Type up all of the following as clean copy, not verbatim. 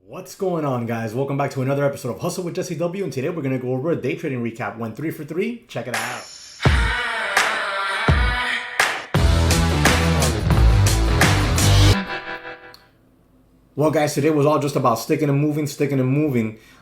What's going on, guys? Welcome back to another episode of Hustle with JesseW, and today we're going to go over a day trading recap. Went 3 for 3. Check it out. Well, guys, today was all just about sticking and moving,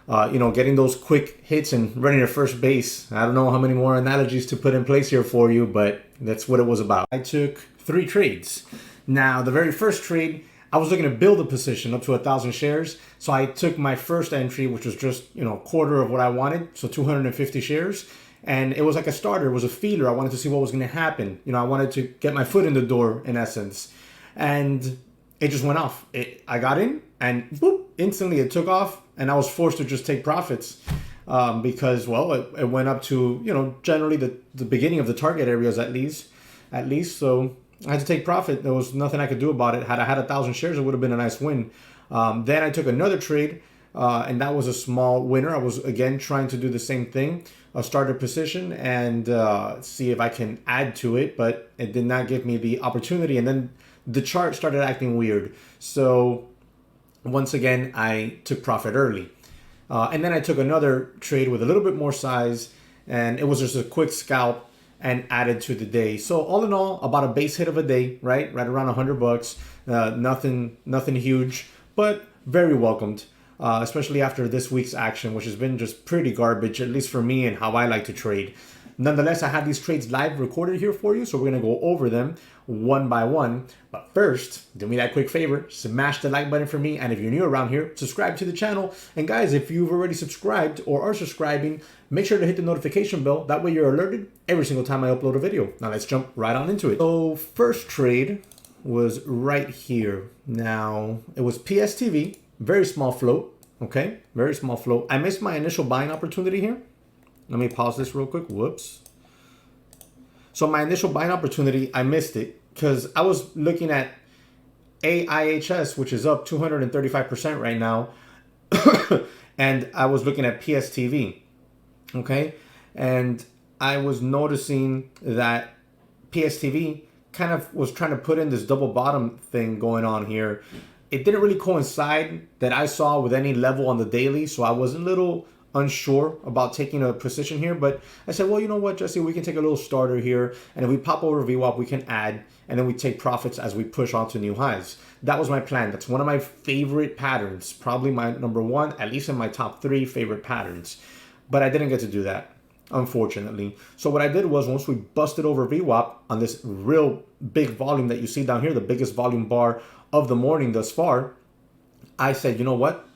getting those quick hits and running to first base. I don't know how many more analogies to put in place here for you, but that's what it was about. I took 3 trades. Now, the very first trade, I was looking to build a position up to 1,000 shares. So I took my first entry, which was just, a quarter of what I wanted. So 250 shares. And it was like a starter. It was a feeler. I wanted to see what was going to happen. I wanted to get my foot in the door, in essence. And it just went off. I got in and boop, instantly it took off. And I was forced to just take profits because, well, it went up to, generally the beginning of the target areas at least. So I had to take profit. There was nothing I could do about it. Had I had 1,000 shares, it would have been a nice win. Then I took another trade, and that was a small winner. I was, again, trying to do the same thing, start a position and see if I can add to it, but it did not give me the opportunity. And then the chart started acting weird. So once again, I took profit early. And then I took another trade with a little bit more size, and it was just a quick scalp and added to the day. So all in all, about a base hit of a day, right around $100. Nothing huge, but very welcomed, especially after this week's action, which has been just pretty garbage, at least for me and how I like to trade. Nonetheless, I have these trades live recorded here for you, so we're going to go over them one by one. But first, do me that quick favor, smash the like button for me, and if you're new around here, subscribe to the channel. And guys, if you've already subscribed or are subscribing, make sure to hit the notification bell. That way you're alerted every single time I upload a video. Now let's jump right on into it. So first trade was right here. Now, it was PSTV, very small float, okay? Very small float. I missed my initial buying opportunity here. Let me pause this real quick. Whoops. So my initial buying opportunity, I missed it because I was looking at AIHS, which is up 235% right now. And I was looking at PSTV, okay? And I was noticing that PSTV kind of was trying to put in this double bottom thing going on here. It didn't really coincide that I saw with any level on the daily, so I was a little unsure about taking a position here, but I said, well, you know what, Jesse, we can take a little starter here, and if we pop over VWAP, we can add, and then we take profits as we push on to new highs. That was my plan. That's one of my favorite patterns, probably my number one, at least in my top 3 favorite patterns, but I didn't get to do that, unfortunately. So what I did was, once we busted over VWAP on this real big volume that you see down here, the biggest volume bar of the morning thus far, I said, you know what,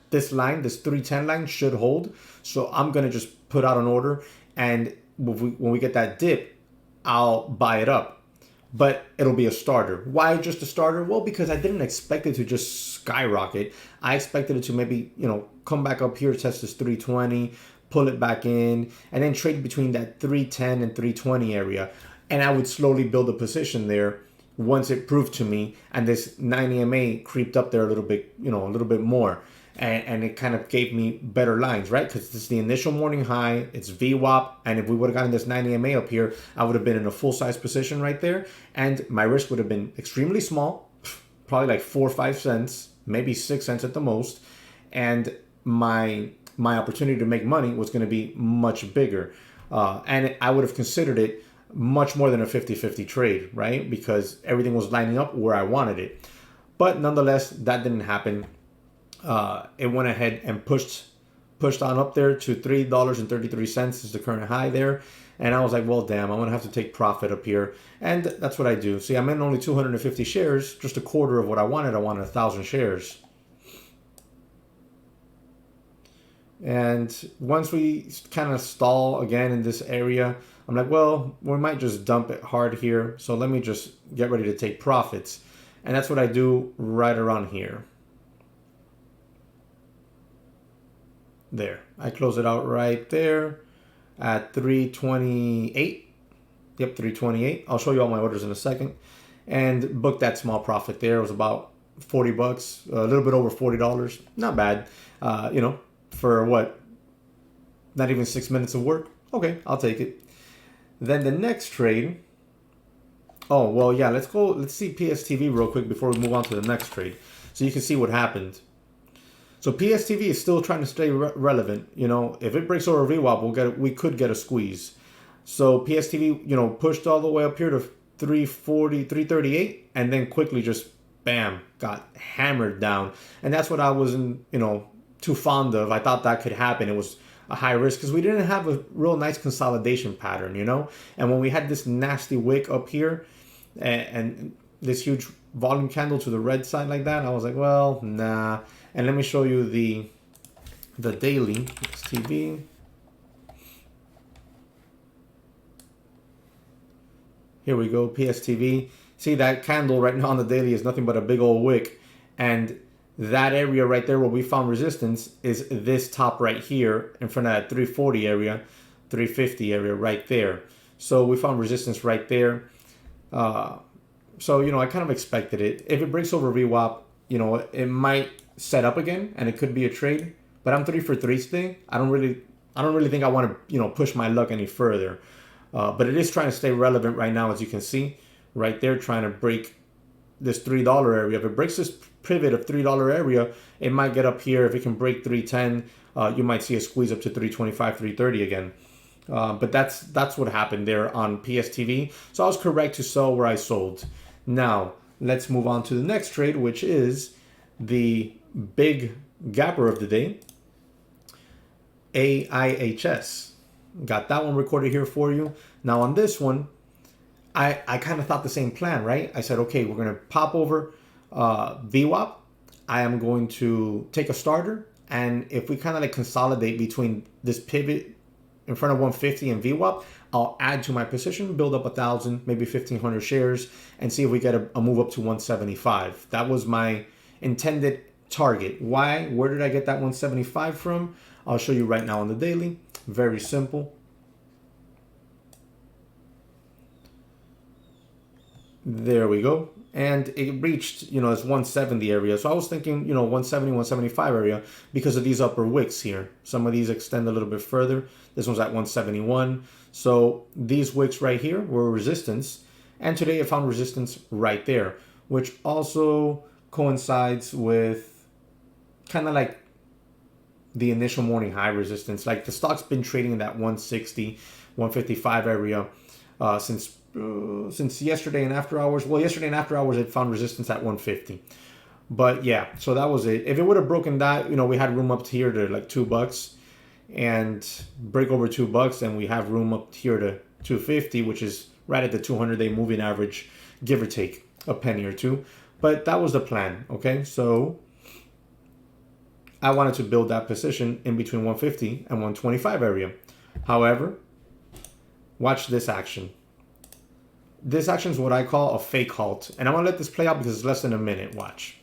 this line, this 310 line should hold. So I'm going to just put out an order. And when we get that dip, I'll buy it up. But it'll be a starter. Why just a starter? Well, because I didn't expect it to just skyrocket. I expected it to maybe, come back up here, test this 320, pull it back in, and then trade between that 310 and 320 area. And I would slowly build a position there once it proved to me. And this 9 EMA creeped up there a little bit, a little bit more. And it kind of gave me better lines, right? Because this is the initial morning high, it's VWAP, and if we would have gotten this 9 EMA up here, I would have been in a full-size position right there, and my risk would have been extremely small, probably like 4 or 5 cents, maybe 6 cents at the most, and my opportunity to make money was going to be much bigger. And I would have considered it much more than a 50-50 trade, right? Because everything was lining up where I wanted it. But nonetheless, that didn't happen. It went ahead and pushed on up there to $3.33 is the current high there. And I was like, well, damn, I'm going to have to take profit up here. And that's what I do. See, I'm in only 250 shares, just a quarter of what I wanted. I wanted 1,000 shares. And once we kind of stall again in this area, I'm like, well, we might just dump it hard here. So let me just get ready to take profits. And that's what I do right around here. There, I close it out right there at 328. Yep, 328. I'll show you all my orders in a second. And book that small profit there. It was about $40, a little bit over $40. Not bad, for what? Not even 6 minutes of work. Okay, I'll take it. Then the next trade. Oh, well, yeah, let's see PSTV real quick before we move on to the next trade. So you can see what happened. So PSTV is still trying to stay relevant. You know, if it breaks over VWAP, we could get a squeeze. So PSTV, you know, pushed all the way up here to 340, 338, and then quickly just bam, got hammered down. And that's what I wasn't, you know, too fond of. I thought that could happen. It was a high risk because we didn't have a real nice consolidation pattern, you know. And when we had this nasty wick up here and this huge volume candle to the red side like that, I was like, well, nah. And let me show you the daily TV. Here we go, PSTV. See, that candle right now on the daily is nothing but a big old wick. And that area right there where we found resistance is this top right here in front of that 340 area, 350 area right there. So we found resistance right there. So, you know, I kind of expected it. If it breaks over VWAP, you know, it might set up again and it could be a trade. But I'm 3 for 3 today. I don't really think I want to, you know, push my luck any further. But it is trying to stay relevant right now, as you can see. Right there, trying to break this $3 area. If it breaks this pivot of $3 area, it might get up here. If it can break 310, you might see a squeeze up to 325, 330 again. But that's what happened there on PSTV. So I was correct to sell where I sold. Now, let's move on to the next trade, which is the big gapper of the day, AIHS. Got that one recorded here for you. Now on this one, I kind of thought the same plan, right? I said, okay, we're going to pop over VWAP. I am going to take a starter. And if we kind of like consolidate between this pivot in front of 150 and VWAP, I'll add to my position, build up 1,000, maybe 1,500 shares, and see if we get a move up to 175. That was my intended target. Why? Where did I get that 175 from? I'll show you right now on the daily. Very simple. There we go. And it reached, you know, this 170 area. So I was thinking, you know, 170, 175 area because of these upper wicks here. Some of these extend a little bit further. This one's at 171. So these wicks right here were resistance. And today I found resistance right there, which also coincides with kind of like the initial morning high resistance. Like the stock's been trading in that 160, 155 area since yesterday and after hours. Well, yesterday and after hours it found resistance at 150. But yeah, so that was it. If it would have broken that, you know, we had room up here to like $2 and break over $2, and we have room up here to 250, which is right at the 200-day moving average, give or take a penny or two. But that was the plan. Okay, so I wanted to build that position in between 150 and 125 area. However, watch this action. This action is what I call a fake halt. And I'm going to let this play out because it's less than a minute. Watch.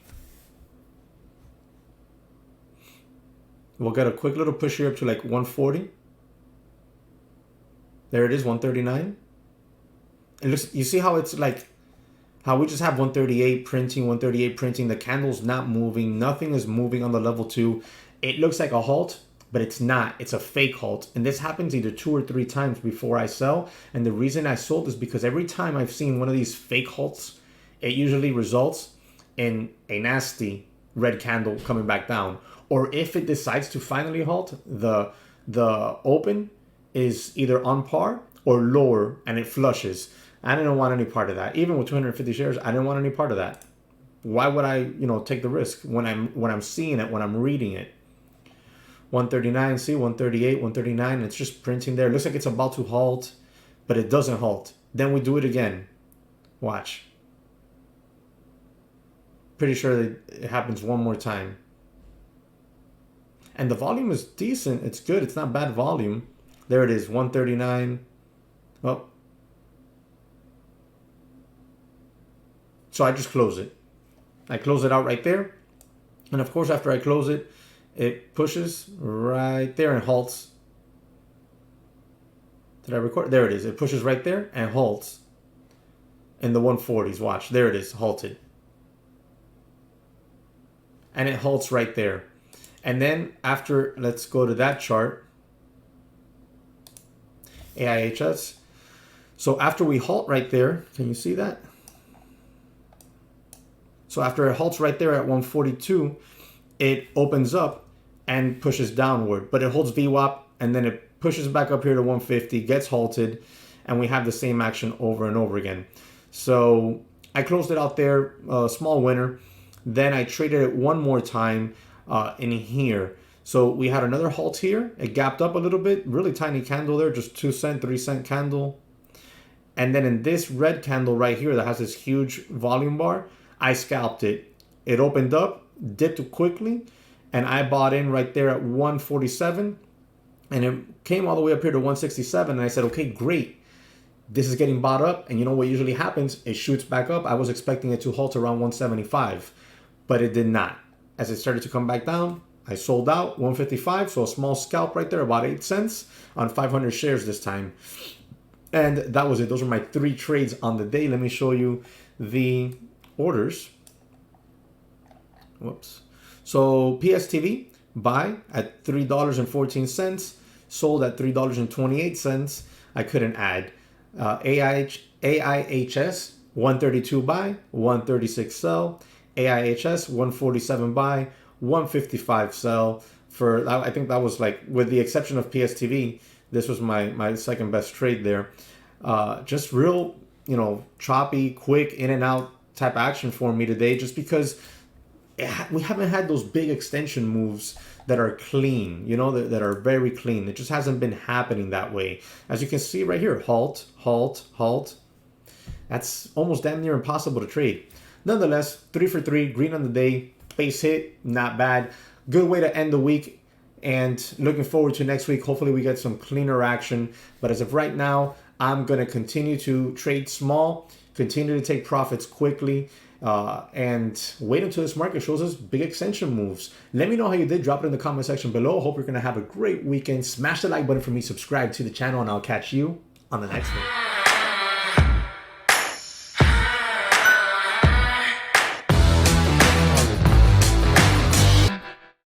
We'll get a quick little push here up to like 140. There it is, 139. And looks, you see how it's like, how we just have 138 printing, 138 printing. The candle's not moving. Nothing is moving on the level 2. It looks like a halt, but it's not. It's a fake halt. And this happens either 2 or 3 times before I sell. And the reason I sold is because every time I've seen one of these fake halts, it usually results in a nasty red candle coming back down. Or if it decides to finally halt, the open is either on par or lower and it flushes. I didn't want any part of that. Even with 250 shares, I didn't want any part of that. Why would I, take the risk when I'm seeing it, when I'm reading it? 139, see, 138, 139, it's just printing there. It looks like it's about to halt, but it doesn't halt. Then we do it again. Watch. Pretty sure that it happens one more time. And the volume is decent. It's good. It's not bad volume. There it is, 139. Oh. So I just close it. I close it out right there. And of course, after I close it, it pushes right there and halts. Did I record? There it is. It pushes right there and halts in the 140s. Watch. There it is. Halted. And it halts right there. And then after, let's go to that chart. AIHS. So after we halt right there, can you see that? So after it halts right there at 142, it opens up and pushes downward, but it holds VWAP and then it pushes back up here to 150, gets halted, and we have the same action over and over again. So I closed it out there, small winner. Then I traded it one more time in here. So we had another halt here. It gapped up a little bit, really tiny candle there, just 2 cent, 3 cent candle. And then in this red candle right here that has this huge volume bar, I scalped it. It opened up, dipped quickly, and I bought in right there at 147. And it came all the way up here to 167. And I said, okay, great. This is getting bought up. And you know what usually happens? It shoots back up. I was expecting it to halt around 175, but it did not. As it started to come back down, I sold out 155. So a small scalp right there, about 8 cents on 500 shares this time. And that was it. Those are my 3 trades on the day. Let me show you the orders. Whoops. So PSTV, buy at $3.14, sold at $3.28. I couldn't add. AIHS, 132 buy, 136 sell. AIHS, 147 buy, 155 sell. For I think that was like, with the exception of PSTV, this was my second best trade there. Just real, choppy, quick, in and out type action for me today, just because we haven't had those big extension moves that are clean, that are very clean. It just hasn't been happening that way. As you can see right here, halt, halt, halt. That's almost damn near impossible to trade. Nonetheless, 3 for 3, green on the day, base hit, not bad. Good way to end the week. And looking forward to next week. Hopefully we get some cleaner action. But as of right now, I'm going to continue to trade small, continue to take profits quickly, and wait until this market shows us big extension moves. Let me know how you did. Drop it in the comment section below. Hope you're going to have a great weekend. Smash the like button for me. Subscribe to the channel, and I'll catch you on the next one.